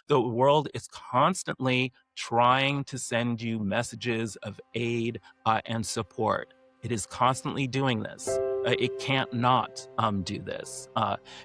The world is constantly trying to send you messages of aid and support. It is constantly doing this. It can't not do this.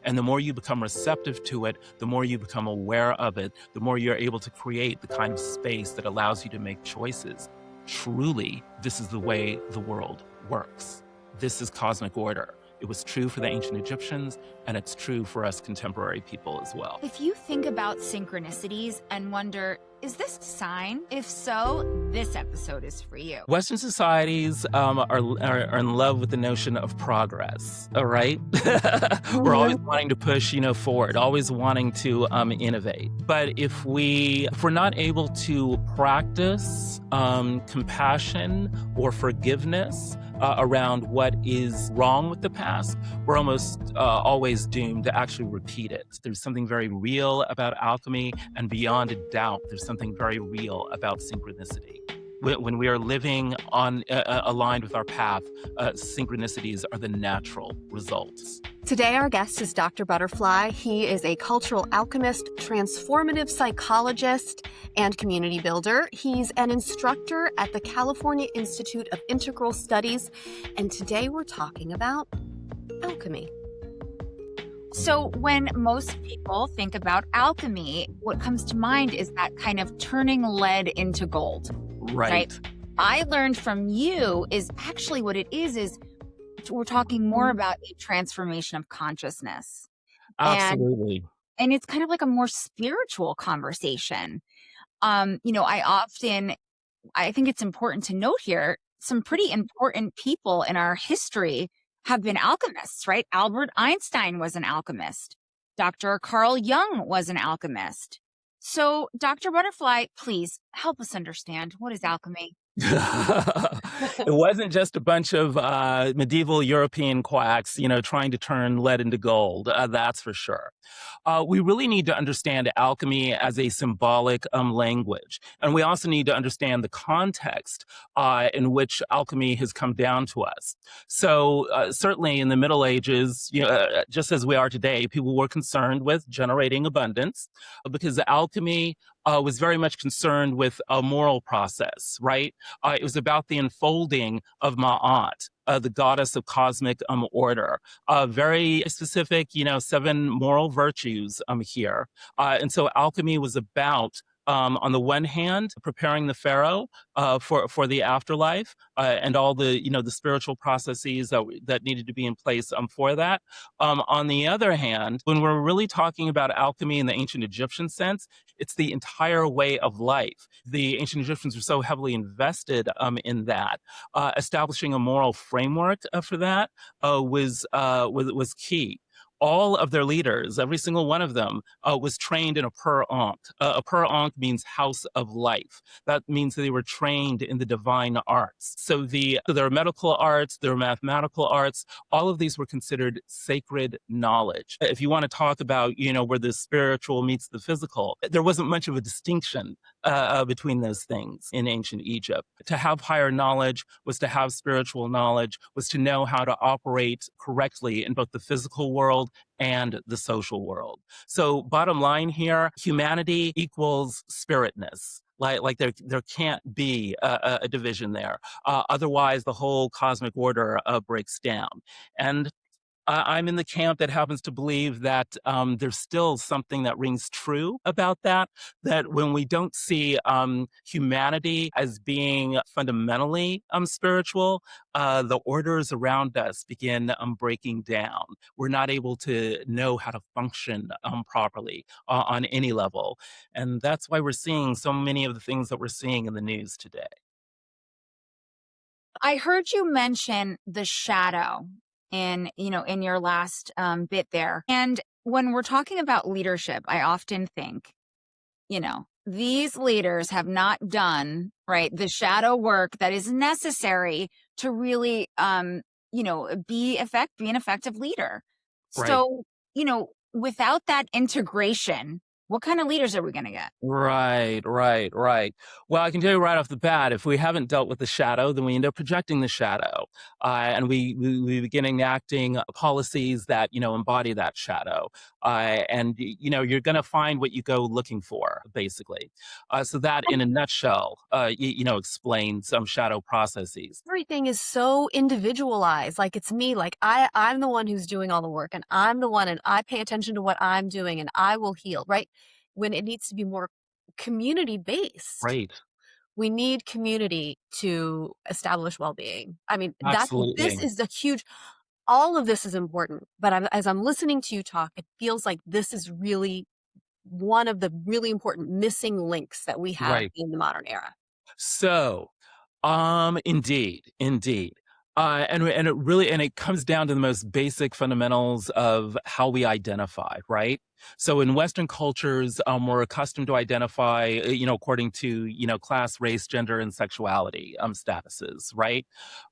And the more you become receptive to it, the more you become aware of it, the more you're able to create the kind of space that allows you to make choices. Truly, this is the way the world works. This is cosmic order. It was true for the ancient Egyptians, and it's true for us contemporary people as well. If you think about synchronicities and wonder, is this a sign? If so, this episode is for you. Western societies are in love with the notion of progress, all right? We're always wanting to push, forward, always wanting to innovate. But if we're not able to practice compassion or forgiveness around what is wrong with the past, we're almost always doomed to actually repeat it. There's something very real about alchemy, and beyond a doubt, there's something very real about synchronicity. When we are living aligned with our path, synchronicities are the natural results. Today, our guest is Dr. Butterfly. He is a cultural alchemist, transformative psychologist, and community builder. He's an instructor at the California Institute of Integral Studies. And today we're talking about alchemy. So when most people think about alchemy, what comes to mind is that kind of turning lead into gold. Right? I learned from you is actually what it is we're talking more about a transformation of consciousness. Absolutely. And it's kind of like a more spiritual conversation. I think it's important to note here, some pretty important people in our history have been alchemists, right? Albert Einstein was an alchemist. Dr. Carl Jung was an alchemist. So, Dr. Butterfly, please help us understand, what is alchemy? It wasn't just a bunch of medieval European quacks, trying to turn lead into gold. That's for sure. We really need to understand alchemy as a symbolic language. And we also need to understand the context in which alchemy has come down to us. So certainly in the Middle Ages, just as we are today, people were concerned with generating abundance because alchemy was very much concerned with a moral process, right? It was about the unfolding of Ma'at, the goddess of cosmic order. Very specific, 7 moral virtues here. And so alchemy was about, on the one hand, preparing the pharaoh for the afterlife and all the the spiritual processes that needed to be in place for that. On the other hand, when we're really talking about alchemy in the ancient Egyptian sense, it's the entire way of life. The ancient Egyptians were so heavily invested in that. Establishing a moral framework for that was key. All of their leaders, every single one of them, was trained in a pur-ankh. A pur-ankh means house of life. That means they were trained in the divine arts. So their medical arts, their mathematical arts, all of these were considered sacred knowledge. If you want to talk about, where the spiritual meets the physical, there wasn't much of a distinction between those things in ancient Egypt. To have higher knowledge was to have spiritual knowledge, was to know how to operate correctly in both the physical world and the social world. So bottom line here, humanity equals spiritness. Like there can't be a division there. Otherwise, the whole cosmic order breaks down. And I'm in the camp that happens to believe that there's still something that rings true about that when we don't see humanity as being fundamentally spiritual, the orders around us begin breaking down. We're not able to know how to function properly on any level. And that's why we're seeing so many of the things that we're seeing in the news today. I heard you mention the shadow in your last bit there. And when we're talking about leadership, I often think, these leaders have not done, right, the shadow work that is necessary to really, be an effective leader. Right. So, without that integration What kind of leaders are we going to get? Right, right, right. Well, I can tell you right off the bat, if we haven't dealt with the shadow, then we end up projecting the shadow, and we begin enacting policies that embody that shadow, and you're going to find what you go looking for, basically. So that, in a nutshell, explains some shadow processes. Everything is so individualized. Like it's me, like I'm the one who's doing all the work and I'm the one and I pay attention to what I'm doing and I will heal, right? When it needs to be more community based. Right, We need community to establish well-being. I mean, this absolutely. is the huge, all of this is important, but as I'm listening to you talk, it feels like this is really one of the really important missing links that we have Right. in the modern era. So, indeed, indeed. And it really it comes down to the most basic fundamentals of how we identify, right? So in Western cultures, we're accustomed to identify, according to class, race, gender, and sexuality statuses, right?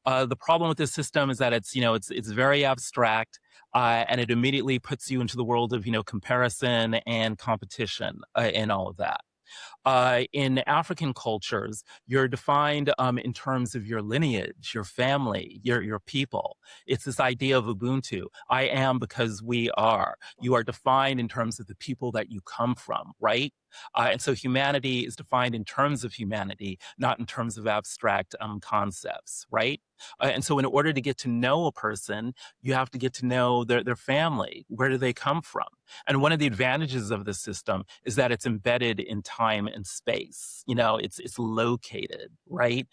The problem with this system is that it's very abstract, and it immediately puts you into the world of comparison and competition and all of that. In African cultures, you're defined in terms of your lineage, your family, your people. It's this idea of Ubuntu. I am because we are. You are defined in terms of the people that you come from, right? And so humanity is defined in terms of humanity, not in terms of abstract concepts, right? And so, in order to get to know a person, you have to get to know their family. Where do they come from? And one of the advantages of the system is that it's embedded in time and space. It's located, right?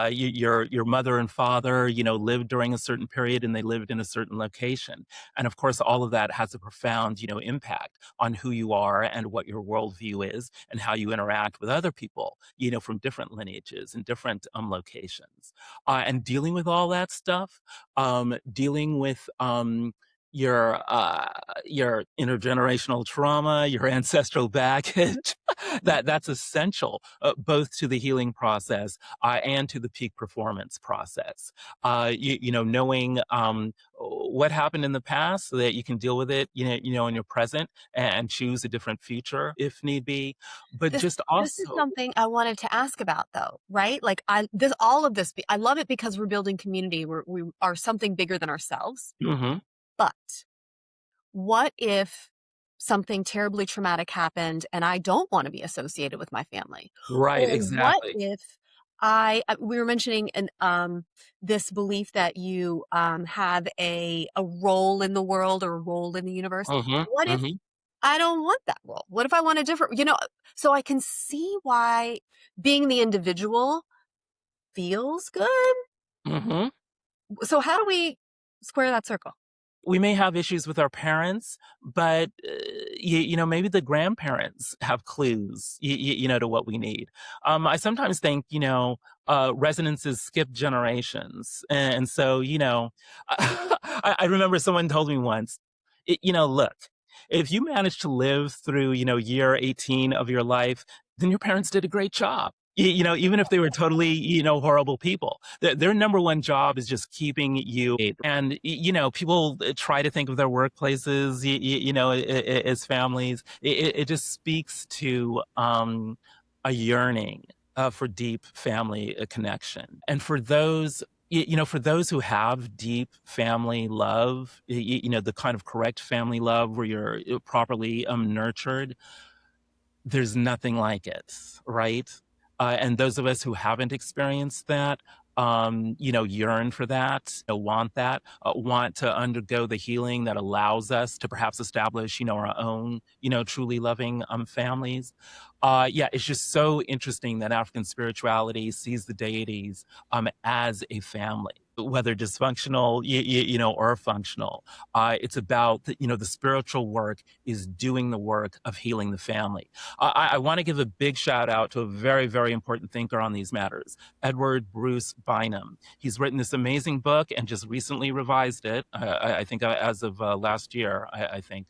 Your mother and father, lived during a certain period and they lived in a certain location. And of course, all of that has a profound, impact on who you are and what your worldview is and how you interact with other people, from different lineages and different locations. And dealing with all that stuff, dealing with your intergenerational trauma, your ancestral baggage, that's essential, both to the healing process and to the peak performance process. Knowing what happened in the past so that you can deal with it, in your present and choose a different future if need be. But This just this is also, something I wanted to ask about though, right? Like all of this, I love it because we're building community. We are something bigger than ourselves. mhm, But what if something terribly traumatic happened and I don't want to be associated with my family? right, Or what exactly. if we were mentioning this belief that you have a role in the world or a role in the universe. Hmm, What if hmm, I don't want that role? What if I want a different, so I can see why being the individual feels good. hmm. So how do we square that circle? We may have issues with our parents, but maybe the grandparents have clues, to what we need. I sometimes think, resonances skip generations, and so, I remember someone told me once, look, if you manage to live through, year 18 of your life, then your parents did a great job. Even if they were totally, horrible people, their number one job is just keeping you. And, people try to think of their workplaces, as families. It just speaks to a yearning for deep family connection. And for those, for those who have deep family love, the kind of correct family love where you're properly nurtured, there's nothing like it, right? And those of us who haven't experienced that, yearn for that, want to undergo the healing that allows us to perhaps establish, our own, truly loving families. Yeah, it's just so interesting that African spirituality sees the deities as a family, whether dysfunctional, or functional. It's about the spiritual work is doing the work of healing the family. I want to give a big shout out to a very, very important thinker on these matters, Edward Bruce Bynum. He's written this amazing book and just recently revised it, I think as of last year, I think,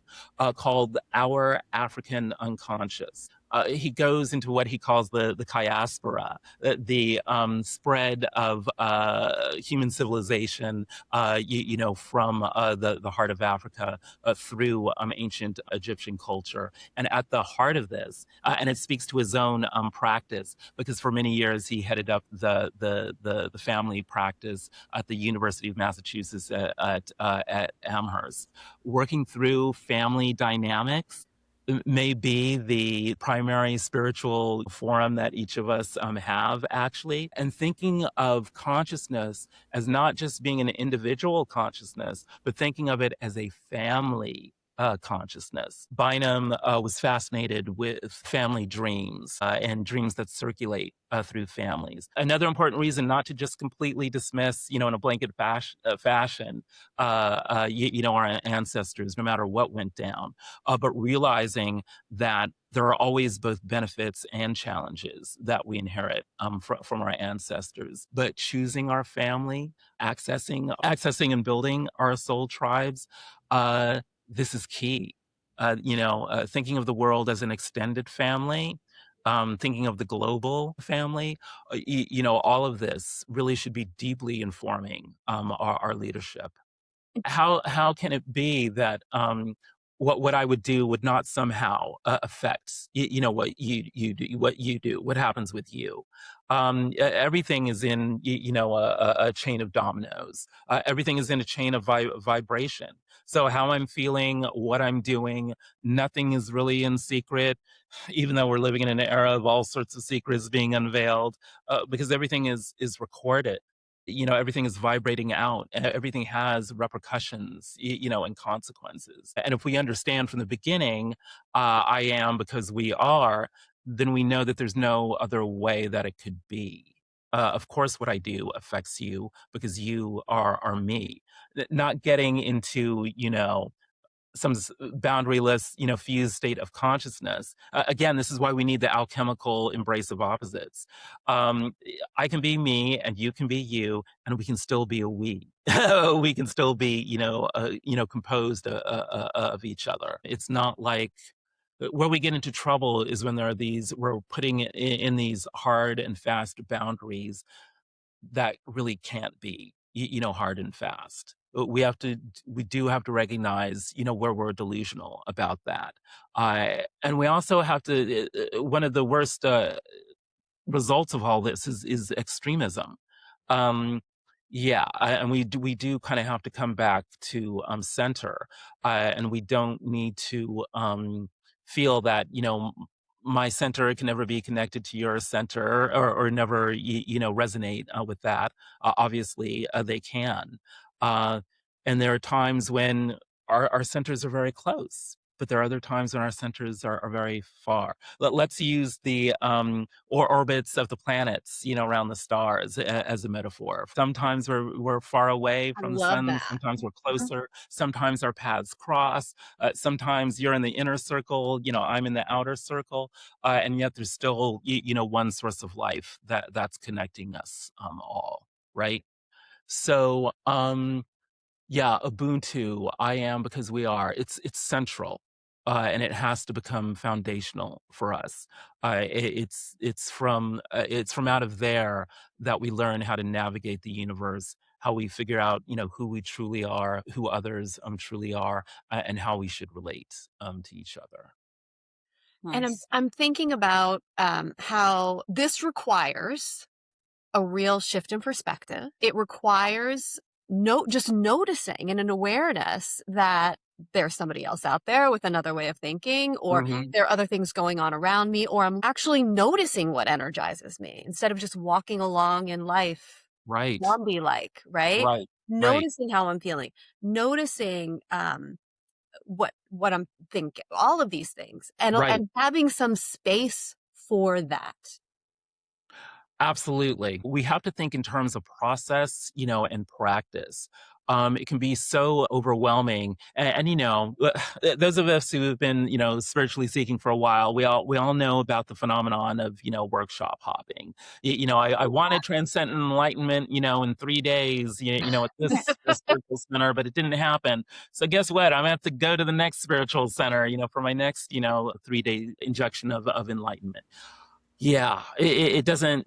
called Our African Unconscious. he goes into what he calls the chiaspora, the spread of human civilization, from the heart of Africa through ancient Egyptian culture. And at the heart of this, and it speaks to his own practice, because for many years he headed up the family practice at the University of Massachusetts at Amherst, working through family dynamics may be the primary spiritual forum that each of us have, actually. And thinking of consciousness as not just being an individual consciousness, but thinking of it as a family consciousness. Bynum was fascinated with family dreams and dreams that circulate through families. Another important reason not to just completely dismiss, in a blanket fashion, our ancestors, no matter what went down, but realizing that there are always both benefits and challenges that we inherit from our ancestors. But choosing our family, accessing and building our soul tribes, this is key. Thinking of the world as an extended family, thinking of the global family, all of this really should be deeply informing our leadership. How can it be that what I would do would not somehow affect what you do, what happens with you? Everything is in a chain of dominoes. Everything is in a chain of vibration. So how I'm feeling, what I'm doing, nothing is really in secret, even though we're living in an era of all sorts of secrets being unveiled, because everything is recorded. Everything is vibrating out. Everything has repercussions, and consequences. And if we understand from the beginning, I am because we are, then we know that there's no other way that it could be. Of course, what I do affects you because you are me. Not getting into, some boundaryless, fused state of consciousness. Again, this is why we need the alchemical embrace of opposites. Um, I can be me, and you can be you, and we can still be a we. We can still be, composed of each other. It's not like where we get into trouble is when we're putting in these hard and fast boundaries that really can't be, hard and fast. We do have to recognize, where we're delusional about that. And we also have to, one of the worst results of all this is extremism. Um, yeah, and we do kind of have to come back to center, and we don't need to feel that my center can never be connected to your center, or never resonate with that. Obviously, they can, uh, and there are times when our centers are very close. But there are other times when our centers are very far. Let's use the orbits of the planets, around the stars as a metaphor. Sometimes we're far away I from the love sun. that. Sometimes we're Mhm. closer. Sometimes our paths cross. Sometimes you're in the inner circle. I'm in the outer circle, and yet there's still one source of life that's connecting us all, right? So yeah, Ubuntu, I am because we are. It's central, and it has to become foundational for us. It's from out of there that we learn how to navigate the universe, how we figure out who we truly are, who others truly are, and how we should relate to each other. And I'm Nice. I'm thinking about how this requires a real shift in perspective. It requires just noticing and an awareness that there's somebody else out there with another way of thinking, or Hmm. there are other things going on around me, or I'm actually noticing what energizes me instead of just walking along in life Right, zombie like, right? right, right, Noticing how I'm feeling, noticing what I'm thinking, all of these things, and right. having some space for that. Absolutely. We have to think in terms of process, and practice. It can be so overwhelming. Those of us who have been, spiritually seeking for a while, we all know about the phenomenon of, workshop hopping. I wanted transcendent enlightenment, in 3 days, at this spiritual center, but it didn't happen. So guess what? I'm gonna have to go to the next spiritual center, for my next, 3-day injection of enlightenment. Yeah, it doesn't.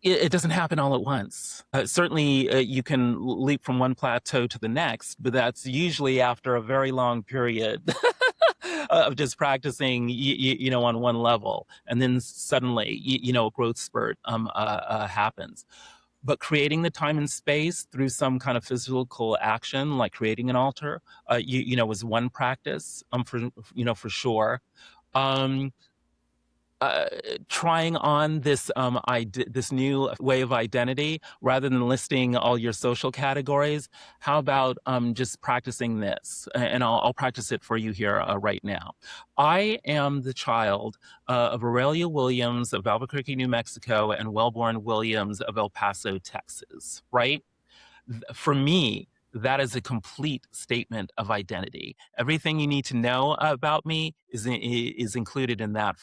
It doesn't happen all at once. Certainly, you can leap from one plateau to the next, but that's usually after a very long period of just practicing, on one level, and then suddenly, a growth spurt happens. But creating the time and space through some kind of physical action, like creating an altar, was one practice, for sure. Um, Trying on this new way of identity rather than listing all your social categories. How about just practicing this? And I'll practice it for you here right now. I am the child of Aurelia Williams of Albuquerque, New Mexico, and Wellborn Williams of El Paso, Texas. Right? For me, that is a complete statement of identity. Everything you need to know about me is included in that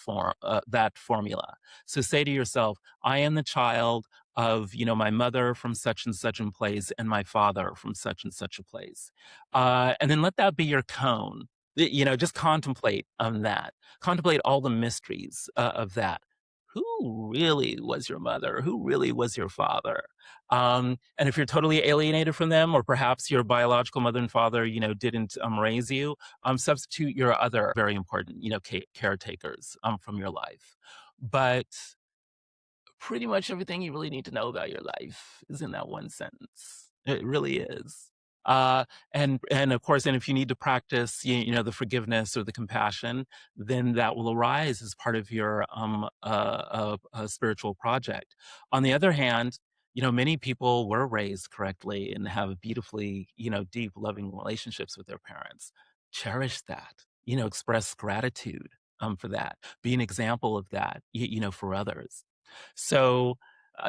formula. So say to yourself, I am the child of my mother from such and such a place and my father from such and such a place, and then let that be your cone. Just contemplate on that. Contemplate all the mysteries of that. Who really was your mother? Who really was your father? And if you're totally alienated from them, or perhaps your biological mother and father, didn't raise you, substitute your other very important, caretakers from your life. But pretty much everything you really need to know about your life is in that one sentence. It really is. And of course, and if you need to practice, the forgiveness or the compassion, then that will arise as part of your spiritual project. On the other hand, many people were raised correctly and have beautifully, deep, loving relationships with their parents. Cherish that. Express gratitude for that. Be an example of that, for others. So,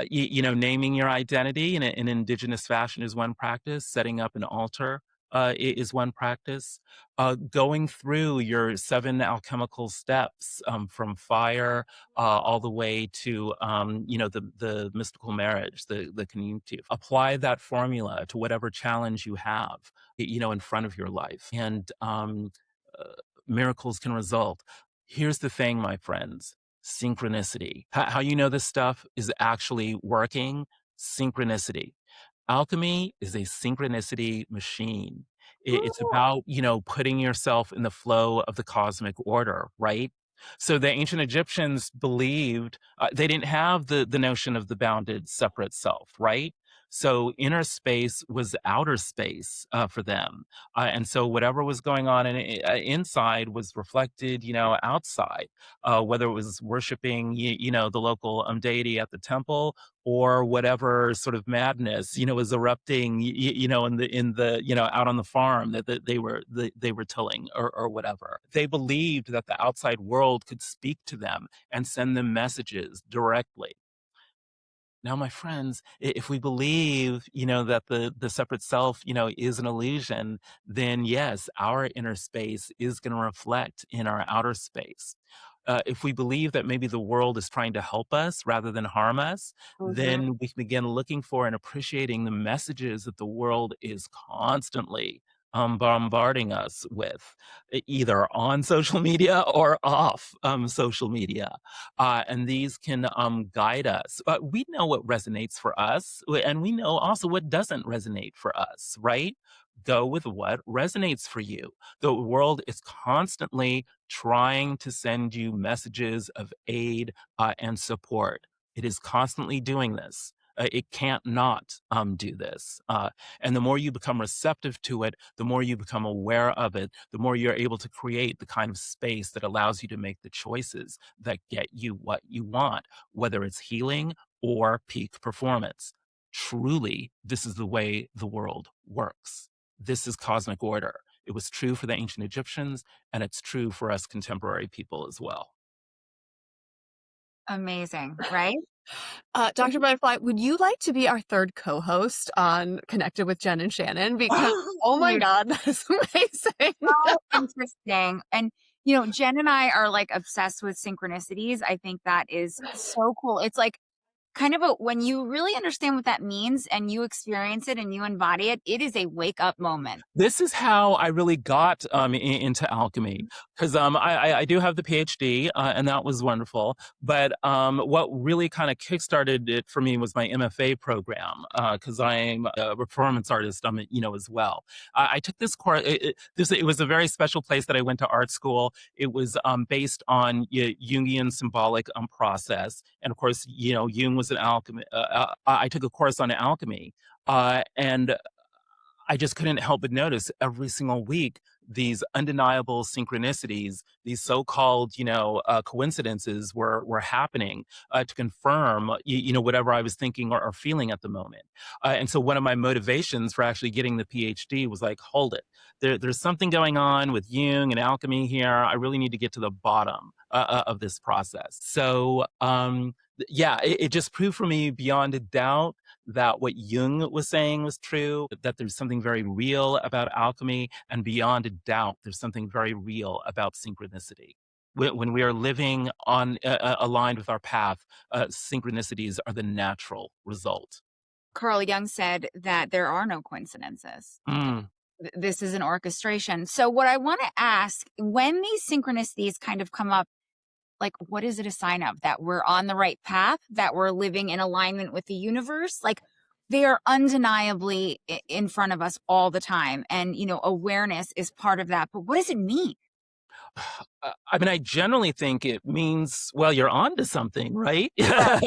naming your identity in an indigenous fashion is one practice. Setting up an altar is one practice. Going through your 7 alchemical steps, from fire all the way to, the mystical marriage, the community. Apply that formula to whatever challenge you have, in front of your life, and uh, miracles can result. Here's the thing, my friends. Synchronicity. How you know this stuff is actually working? Synchronicity. Alchemy is a synchronicity machine. It's Ooh. about, putting yourself in the flow of the cosmic order, right? So the ancient Egyptians believed they didn't have the notion of the bounded separate self, right? So inner space was outer space for them, and so whatever was going on inside was reflected, outside. Whether it was worshiping, the local deity at the temple, or whatever sort of madness, was erupting, in the out on the farm that they were tilling, or whatever. They believed that the outside world could speak to them and send them messages directly. Now, my friends, if we believe, that the separate self, is an illusion, then yes, our inner space is going to reflect in our outer space. If we believe that maybe the world is trying to help us rather than harm us, Mhm. then we can begin looking for and appreciating the messages that the world is constantly bombarding us with, either on social media or off social media. And these can guide us. We know what resonates for us, and we know also what doesn't resonate for us, right? Go with what resonates for you. The world is constantly trying to send you messages of aid and support. It is constantly doing this. It can't not do this. And the more you become receptive to it, the more you become aware of it, the more you're able to create the kind of space that allows you to make the choices that get you what you want, whether it's healing or peak performance. Truly, this is the way the world works. This is cosmic order. It was true for the ancient Egyptians, and it's true for us contemporary people as well. Amazing, right? Dr. Butterfly, would you like to be our third co-host on Connected with Jen and Shannon? Because, oh my Dude, God, that is amazing. so interesting. And, Jen and I are like obsessed with synchronicities. I think that is so cool. It's like kind of when you really understand what that means and you experience it and you embody it, it is a wake up moment. This is how I really got into alchemy, because I do have the PhD, and that was wonderful. But what really kind of kickstarted it for me was my MFA program, because I'm a performance artist, as well. I took this course. It was a very special place that I went to art school. It was based on Jungian symbolic process, and of course, Jung was an alchemist. I took a course on alchemy, and I just couldn't help but notice every single week these undeniable synchronicities, these so-called, coincidences were happening to confirm, whatever I was thinking or feeling at the moment. And so one of my motivations for actually getting the PhD was like, hold it, there's something going on with Jung and alchemy here. I really need to get to the bottom of this process. So, yeah, it just proved for me beyond a doubt that what Jung was saying was true, that there's something very real about alchemy, and beyond a doubt, there's something very real about synchronicity. When we are living on aligned with our path, synchronicities are the natural result. Carl Jung said that there are no coincidences. Mm. This is an orchestration. So what I want to ask, when these synchronicities kind of come up, like, what is it a sign of? That we're on the right path, that we're living in alignment with the universe? Like, they are undeniably in front of us all the time. And, awareness is part of that. But what does it mean? I mean, I generally think it means, well, you're on to something, right? Right.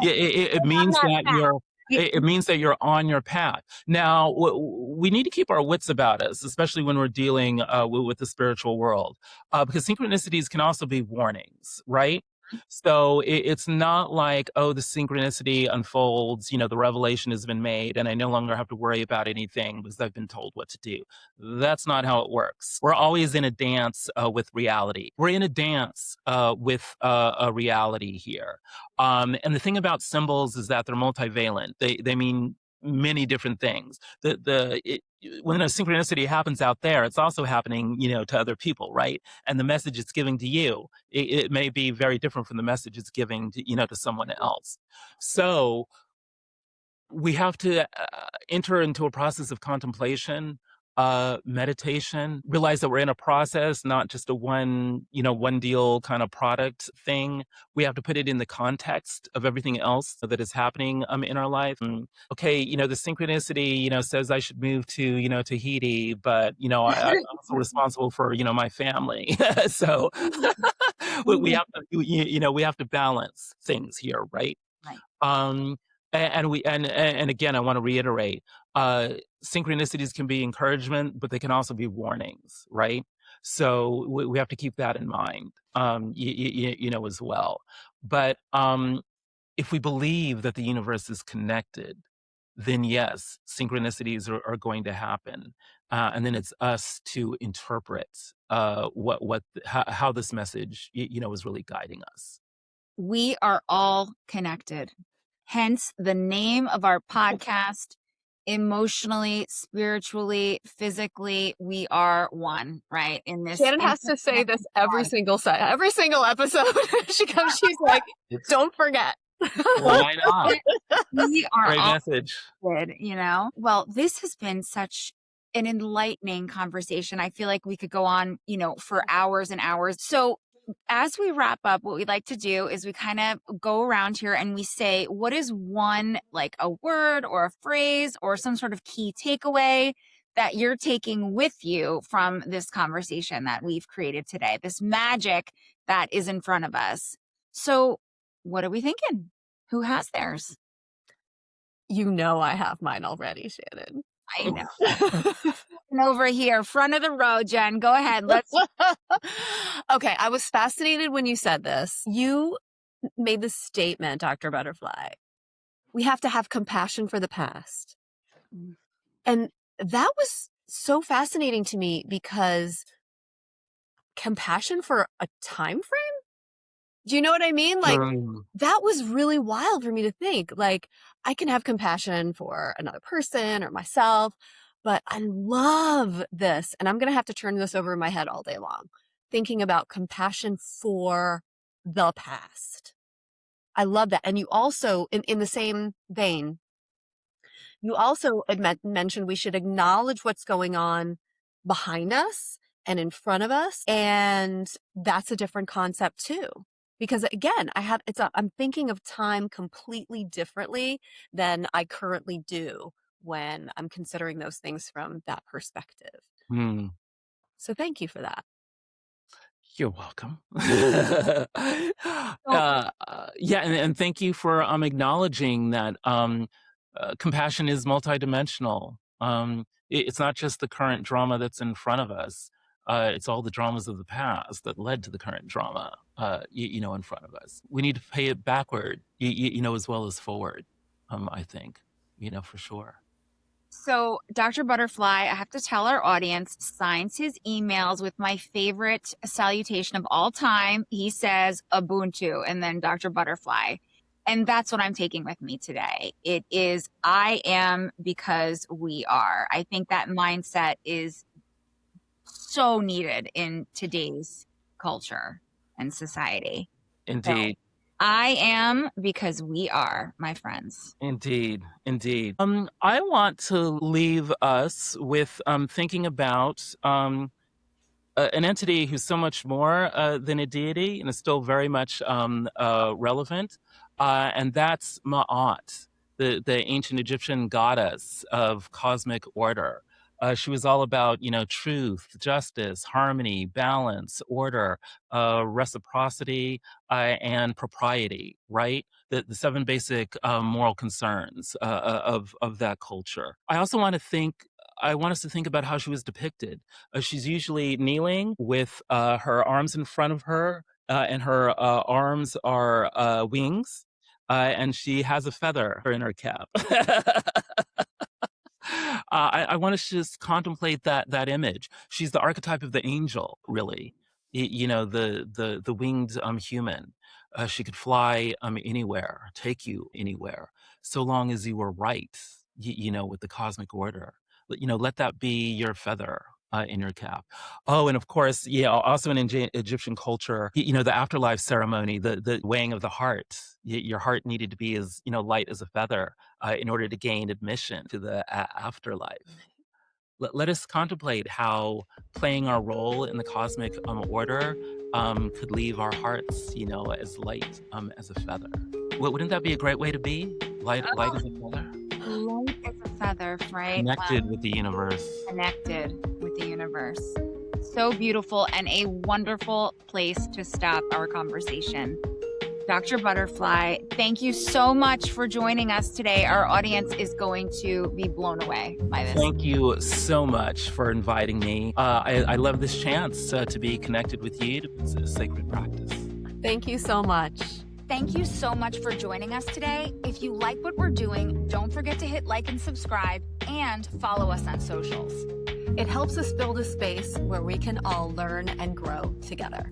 It We're on means that that path. it means that you're on your path. Now, we need to keep our wits about us, especially when we're dealing with the spiritual world, because synchronicities can also be warnings, right? So it's not like, oh, the synchronicity unfolds, the revelation has been made, and I no longer have to worry about anything because I've been told what to do. That's not how it works. We're always in a dance with reality. We're in a dance with a reality here. And the thing about symbols is that they're multivalent. They mean many different things. When a synchronicity happens out there, it's also happening, to other people, right? And the message it's giving to you, it may be very different from the message it's giving to, to someone else. So we have to enter into a process of contemplation, meditation, realize that we're in a process, not just a one deal kind of product thing. We have to put it in the context of everything else that is happening in our life. Okay, the synchronicity, says I should move to, Tahiti, but, I'm also responsible for, my family. So we have to, we have to balance things here, right? Right. Um, and again, I want to reiterate, synchronicities can be encouragement, but they can also be warnings, right? So we have to keep that in mind, as well. But if we believe that the universe is connected, then yes, synchronicities are going to happen, and then it's us to interpret how this message, is really guiding us. We are all connected. Hence the name of our podcast. Emotionally, spiritually, physically, we are one, right? In this. Shannon has to say this every single episode. She's like, don't forget. Why not? We are Great all message. good, Well, this has been such an enlightening conversation. I feel like we could go on, for hours and hours. So as we wrap up, what we like to do is we kind of go around here and we say, what is one, like a word or a phrase or some sort of key takeaway that you're taking with you from this conversation that we've created today, this magic that is in front of us? So what are we thinking? Who has theirs? I have mine already, Shannon. I know. Over here, front of the row, Jen. Go ahead. Let's. Okay, I was fascinated when you said this. You made the statement, Dr. Butterfly. We have to have compassion for the past. And that was so fascinating to me because compassion for a time frame? Do you know what I mean? Like, Mm. that was really wild for me to think. Like, I can have compassion for another person or myself, but I love this. And I'm going to have to turn this over in my head all day long, thinking about compassion for the past. I love that. And you also, in the same vein, you also mentioned we should acknowledge what's going on behind us and in front of us. And that's a different concept too. Because again, I'm thinking of time completely differently than I currently do when I'm considering those things from that perspective. Mm. So thank you for that. You're welcome. So Yeah, and thank you for acknowledging that compassion is multidimensional. It's not just the current drama that's in front of us. It's all the dramas of the past that led to the current drama, in front of us. We need to pay it backward, as well as forward. I think, for sure. So, Dr. Butterfly, I have to tell our audience, signs his emails with my favorite salutation of all time. He says Ubuntu and then Dr. Butterfly. And that's what I'm taking with me today. It is, I am because we are. I think that mindset is so needed in today's culture and society. Indeed. I am because we are, my friends. Indeed, indeed. I want to leave us with thinking about an entity who's so much more than a deity and is still very much relevant, and that's Ma'at, the ancient Egyptian goddess of cosmic order. She was all about, truth, justice, harmony, balance, order, reciprocity, and propriety, right? The seven basic moral concerns of that culture. I also I want us to think about how she was depicted. She's usually kneeling with her arms in front of her, and her arms are wings, and she has a feather in her cap. I want us to just contemplate that image. She's the archetype of the angel, really. The winged human. She could fly anywhere, take you anywhere, so long as you were right. With the cosmic order. Let that be your feather in your cap. Oh, and of course, also in Egyptian culture, the afterlife ceremony, the weighing of the heart. Your heart needed to be as light as a feather in order to gain admission to the afterlife. Let us contemplate how playing our role in the cosmic order could leave our hearts, as light as a feather. Wouldn't that be a great way to be? Light as a feather? Light as a feather, right? Connected with the universe. Connected with the universe. So beautiful and a wonderful place to stop our conversation. Dr. Butterfly, thank you so much for joining us today. Our audience is going to be blown away by this. Thank you so much for inviting me. I love this chance to be connected with you. It's a sacred practice. Thank you so much. Thank you so much for joining us today. If you like what we're doing, don't forget to hit like and subscribe and follow us on socials. It helps us build a space where we can all learn and grow together.